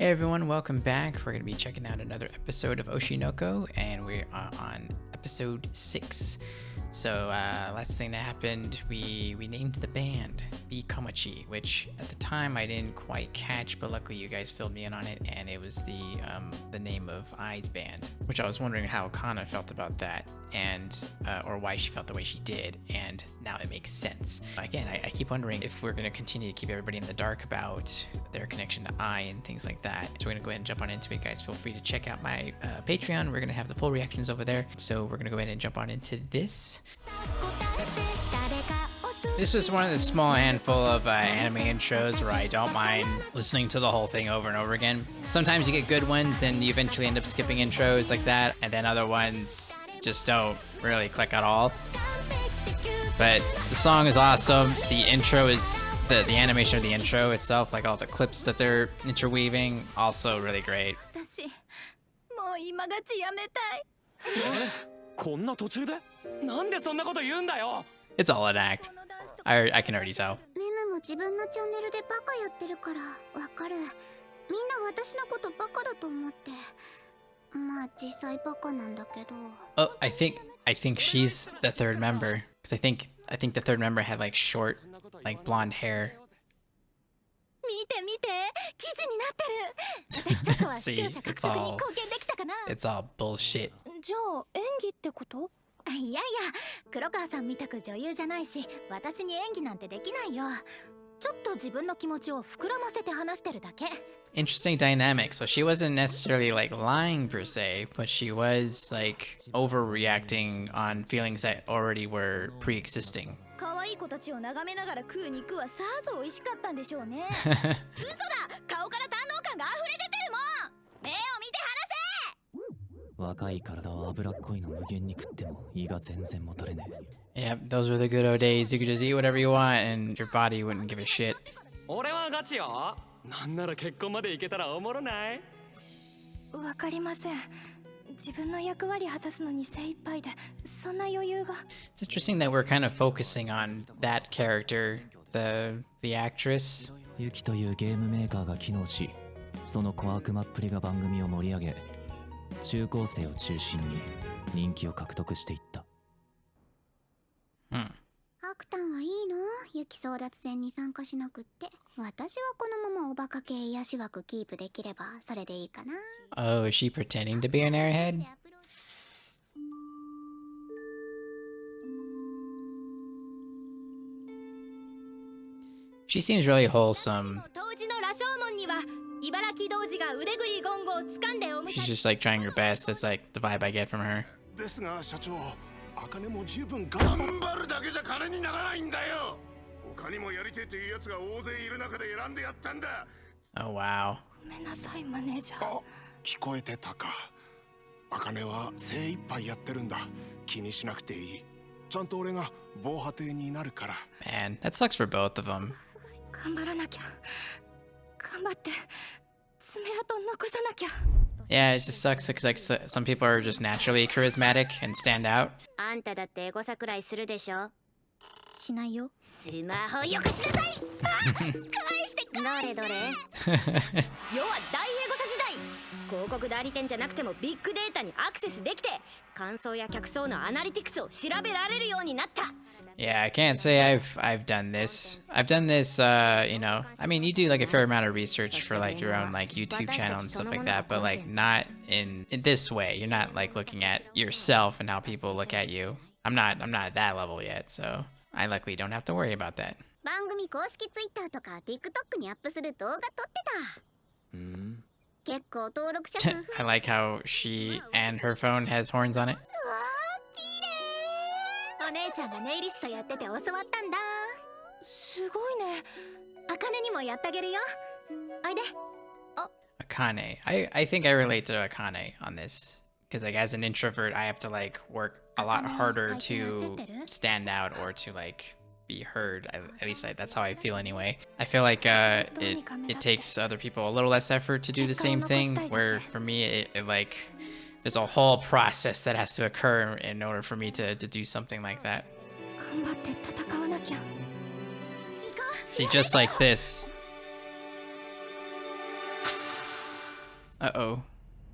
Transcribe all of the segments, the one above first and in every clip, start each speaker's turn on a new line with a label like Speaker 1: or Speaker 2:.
Speaker 1: Hey everyone, welcome back. We're going to be checking out another episode of Oshi No Ko, and we are on episode 6. So last thing that happened, we named the band Bikomachi, which at the time I didn't quite catch, but luckily you guys filled me in on it, and it was the name of Ai's band, which I was wondering how Akane felt about that, and or why she felt the way she did, and now it makes sense. Again, I keep wondering if we're going to continue to keep everybody in the dark about their connection to Ai and things like that. So we're going to go ahead and jump on into it, guys. Feel free to check out my Patreon. We're going to have the full reactions over there. So we're going to go ahead and jump on into this. This is one of the small handful of anime intros where I don't mind listening to the whole thing over and over again. Sometimes you get good ones and you eventually end up skipping intros like that, and then other ones just don't really click at all. But the song is awesome. The intro is the animation of the intro itself, like all the clips that they're interweaving, also really great. It's all an act. I can already tell. Oh, I think she's the third member, because I think the third member had like short, like blonde hair. See, it's all bullshit. Interesting dynamic. So she wasn't necessarily like lying per se, but she was like overreacting on feelings that already were pre-existing. Yeah, those were the good old days. You could just eat whatever you want and your body wouldn't give a shit. It's interesting that we're kind of focusing on that character, the actress. Oh, is she pretending to be an airhead? She seems really wholesome. She's just like trying her best. That's like the vibe I get from her. Oh wow. Man, that sucks for both of them. Yeah, it just sucks because like some people are just naturally charismatic and stand out. Yeah, I can't say I've done this. I've done this, you know, I mean, you do like a fair amount of research for like your own like YouTube channel and stuff like that, but like not in this way. You're not like looking at yourself and how people look at you. I'm not at that level yet, so I luckily don't have to worry about that. I like how she and her phone has horns on it. Akane. I think I relate to Akane on this, because like as an introvert I have to like work a lot harder to stand out or to like be heard. At least that's how I feel anyway. I feel like it takes other people a little less effort to do the same thing, where for me it like there's a whole process that has to occur in order for me to do something like that. See, just like this. Uh-oh.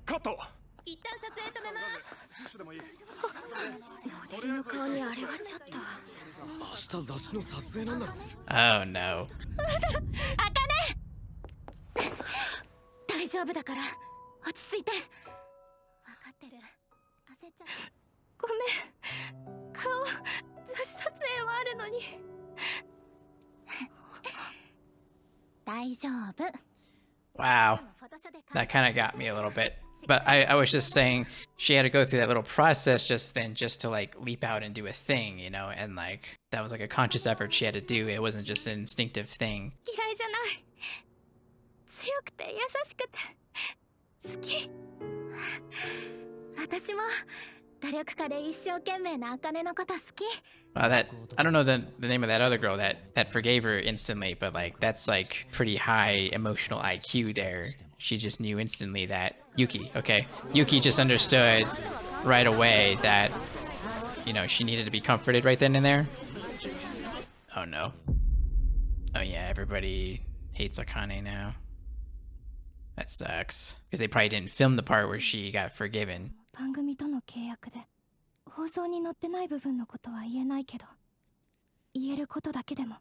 Speaker 2: カット。
Speaker 3: 一旦撮影止めます。モデルの顔にあれはちょっと。
Speaker 2: 明日雑誌の撮影なんだろ。
Speaker 1: Oh no.
Speaker 3: あかね。大丈夫だから落ち着いて。分かってる。焦っちゃった。ごめん。顔雑誌撮影はあるのに。大丈夫。
Speaker 1: Wow. That kind of got me a little bit. But I was just saying she had to go through that little process just to like leap out and do a thing, you know, and like that was like a conscious effort she had to do. It wasn't just an instinctive thing.
Speaker 3: 嫌いじゃない。強くて優しくて好き。私も努力家で一生懸命な茜のこと好き。
Speaker 1: Wow, that I don't know the name of that other girl that forgave her instantly, but like that's like pretty high emotional IQ there. She just knew instantly that Yuki, okay. Yuki just understood right away that, you know, she needed to be comforted right then and there. Oh no. Oh yeah, everybody hates Akane now. That sucks. Because they probably didn't film the part where she got forgiven.
Speaker 3: 番組との契約で放送に載ってない部分のことは言えないけど、言えることだけでも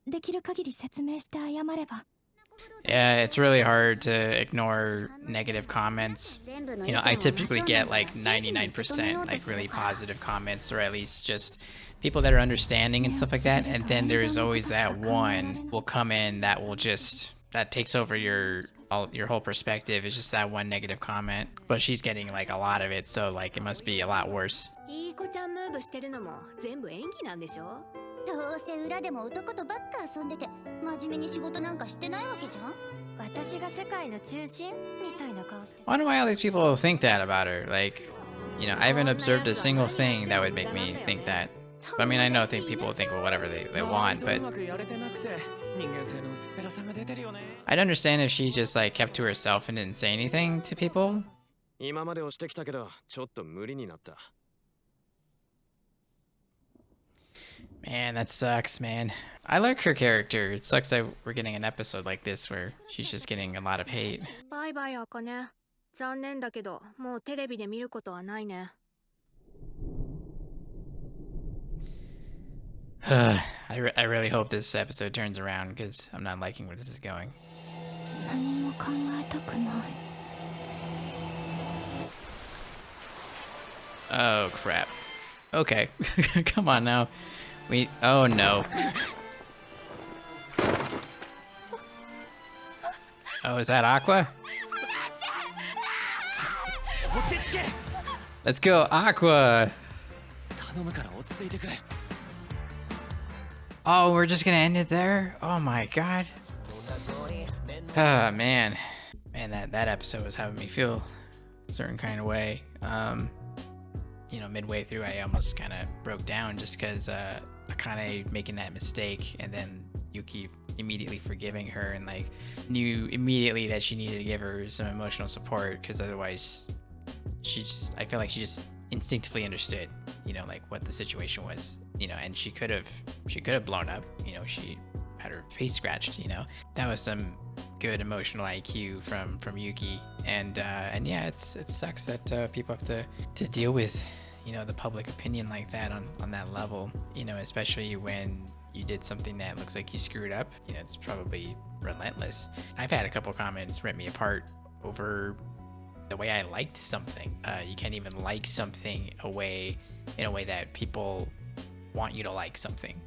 Speaker 3: できる限り説明して謝れば。
Speaker 1: Yeah, it's really hard to ignore negative comments. You know, I typically get like 99% like really positive comments, or at least just people that are understanding and stuff like that. And then there's always that one will come in that will just, that takes over your whole perspective. It's just that one negative comment. But she's getting like a lot of it, so like it must be a lot worse.
Speaker 4: いい子ちゃんムーブしてるのも全部演技なんでしょ。
Speaker 3: どうせ裏でも男とばっか遊んでて真面目に仕事なんかしてないわけじゃん。
Speaker 4: 私が世界の中心みたいな顔して。
Speaker 1: I wonder why all these people think that about her. Like, you know, I haven't observed a single thing that would make me think that. But I mean, I think people think well, whatever they want, but I'd understand if she just like kept to herself and didn't say anything to people.
Speaker 2: 今まで押してきたけど、ちょっと無理になった。
Speaker 1: Man, that sucks, man. I like her character. It sucks that we're getting an episode like this where she's just getting a lot of hate.
Speaker 4: バイバイあかね。残念だけど、もうテレビで見ることはないね。
Speaker 1: I really hope this episode turns around because I'm not liking where this is going.
Speaker 3: 何も考えたくない。
Speaker 1: Oh, crap. Okay. Come on now. Oh no. Oh, is that Aqua? Let's go, Aqua! Oh, we're just gonna end it there? Oh my god. Oh man. Man, that episode was having me feel a certain kind of way. You know, midway through I almost kind of broke down just because Akane making that mistake and then Yuki immediately forgiving her and like knew immediately that she needed to give her some emotional support because otherwise I feel like she just instinctively understood, you know, like what the situation was, you know, and she could have blown up, you know, she had her face scratched, you know. That was some good emotional IQ from Yuki, and yeah, it sucks that people have to deal with, you know, the public opinion like that on that level, you know, especially when you did something that looks like you screwed up. You know, it's probably relentless. I've had a couple comments rip me apart over the way I liked something. You can't even like something in a way that people want you to like something.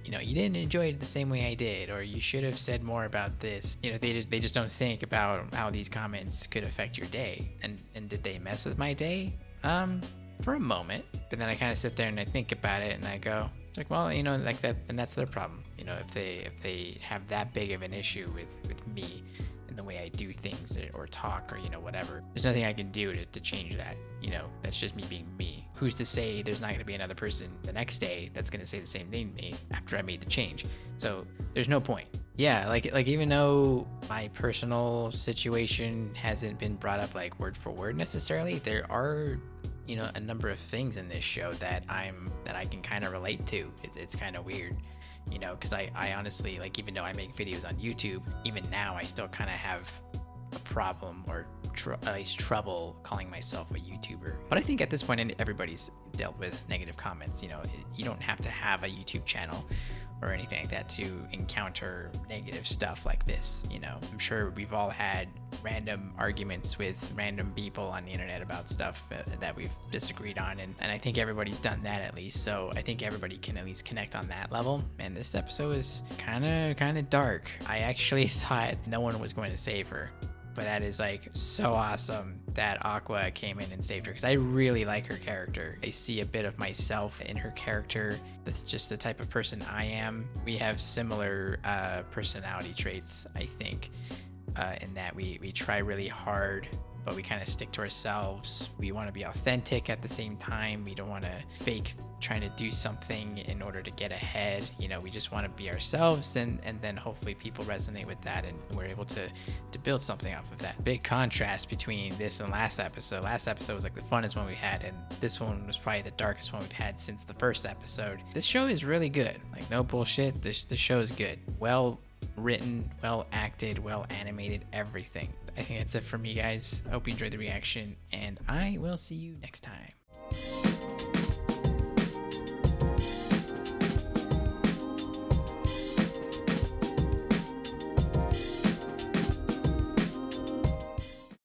Speaker 1: You know, you didn't enjoy it the same way I did, or you should have said more about this. You know, they just don't think about how these comments could affect your day. And did they mess with my day? For a moment. But then I kind of sit there and I think about it and I go, it's like, well, you know, like that, and that's their problem. You know, if they have that big of an issue with me and the way I do things or talk or, you know, whatever, there's nothing I can do to change that. You know, that's just me being me. Who's to say there's not going to be another person the next day that's going to say the same thing to me after I made the change? So there's no point. Yeah, like even though my personal situation hasn't been brought up like word for word necessarily, there are, you know, a number of things in this show that I can kind of relate to. It's kind of weird, you know, because I honestly, like, even though I make videos on YouTube, even now I still kind of have a problem or at least trouble calling myself a YouTuber. But I think at this point everybody's dealt with negative comments. You know, you don't have to have a YouTube channel or anything like that to encounter negative stuff like this. You know, I'm sure we've all had random arguments with random people on the internet about stuff that we've disagreed on, and I think everybody's done that at least. So I think everybody can at least connect on that level. And this episode is kind of dark. I actually thought no one was going to save her, but that is like so awesome that Aqua came in and saved her, because I really like her character. I see a bit of myself in her character. That's just the type of person I am. We have similar personality traits, I think, in that we try really hard, but we kind of stick to ourselves. We want to be authentic at the same time. We don't want to fake trying to do something in order to get ahead. You know, we just want to be ourselves, and then hopefully people resonate with that, and we're able to build something off of that. Big contrast between this and last episode. Last episode was like the funnest one we had, and this one was probably the darkest one we've had since the first episode. This show is really good. Like, no bullshit. This show is good. Well written, well acted, well animated, everything. I think that's it for me, guys. I hope you enjoyed the reaction, and I will see you next time.